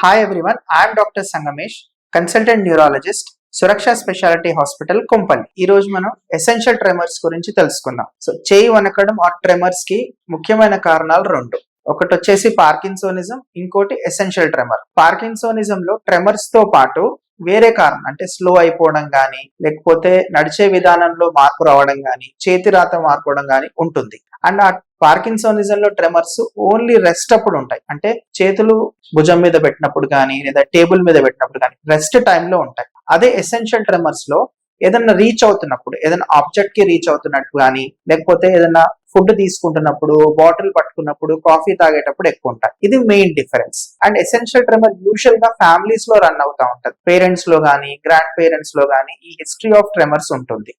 Hi everyone, I am Dr. Sangamesh, consultant neurologist, Suraksha speciality hospital Kompally. ఈ రోజు మనం essential tremors గురించి తెలుసుకుందాం. చేయి వనకడం ఆ ట్రెమర్స్ కి ముఖ్యమైన కారణాలు రెండు. ఒకటి వచ్చేసి పార్కిన్సోనిజం, ఇంకోటి ఎసెన్షియల్ ట్రెమర్. పార్కిన్సోనిజం లో ట్రెమర్స్ తో పాటు వేరే కారణం అంటే స్లో అయిపోవడం గానీ, లేకపోతే నడిచే విధానంలో మార్పు రావడం గానీ, చేతి రాత మార్పడం గానీ ఉంటుంది. అండ్ ఆ పార్కిన్సోనిజం లో ట్రెమర్స్ ఓన్లీ రెస్ట్ అప్పుడు ఉంటాయి. అంటే చేతులు భుజం మీద పెట్టినప్పుడు కానీ లేదా టేబుల్ మీద పెట్టినప్పుడు కానీ రెస్ట్ టైంలో ఉంటాయి. అదే ఎసెన్షియల్ ట్రెమర్స్ లో ఏదైనా రీచ్ అవుతున్నప్పుడు, ఏదైనా ఆబ్జెక్ట్ కి రీచ్ అవుతున్నట్టు కానీ, లేకపోతే ఏదైనా ఫుడ్ తీసుకుంటున్నప్పుడు, బాటిల్ పట్టుకున్నప్పుడు, కాఫీ తాగేటప్పుడు ఎక్కువ ఉంటాయి. ఇది main difference. And essential tremor usual గా ఫ్యామిలీస్ లో రన్ అవుతా ఉంటది. పేరెంట్స్ లో గానీ, గ్రాండ్ పేరెంట్స్ లో గానీ ఈ హిస్టరీ ఆఫ్ ట్రెమర్స్ ఉంటుంది.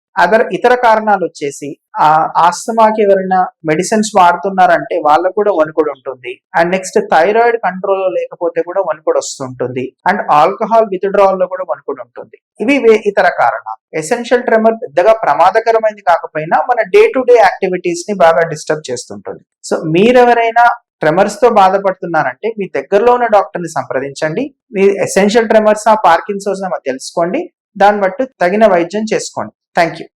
ఇతర కారణాలు వచ్చేసి ఆస్తమాకి ఎవరైనా మెడిసిన్స్ వాడుతున్నారంటే వాళ్ళకు కూడా వణుకుడు ఉంటుంది. అండ్ నెక్స్ట్ థైరాయిడ్ కంట్రోల్ లేకపోతే కూడా వణుకుడు వస్తుంటుంది. అండ్ ఆల్కహాల్ విత్డ్రావల్ లో కూడా వణుకుడు ఉంటుంది. ఇవి ఇతర కారణాలు. ఎసెన్షియల్ ట్రెమర్ పెద్దగా ప్రమాదకరమైనది కాకపోయినా మన డే టు డే యాక్టివిటీస్ ని బాగా డిస్టర్బ్ చేస్తుంటుంది. మీరెవరైనా ట్రెమర్స్ తో బాధపడుతున్నారంటే మీ దగ్గరలో ఉన్న డాక్టర్ ని సంప్రదించండి. మీ ఎసెన్షియల్ ట్రెమర్స్ పార్కిన్సోనిజం తెలుసుకోండి. దాన్ని బట్టి తగిన వైద్యం చేసుకోండి. Thank you.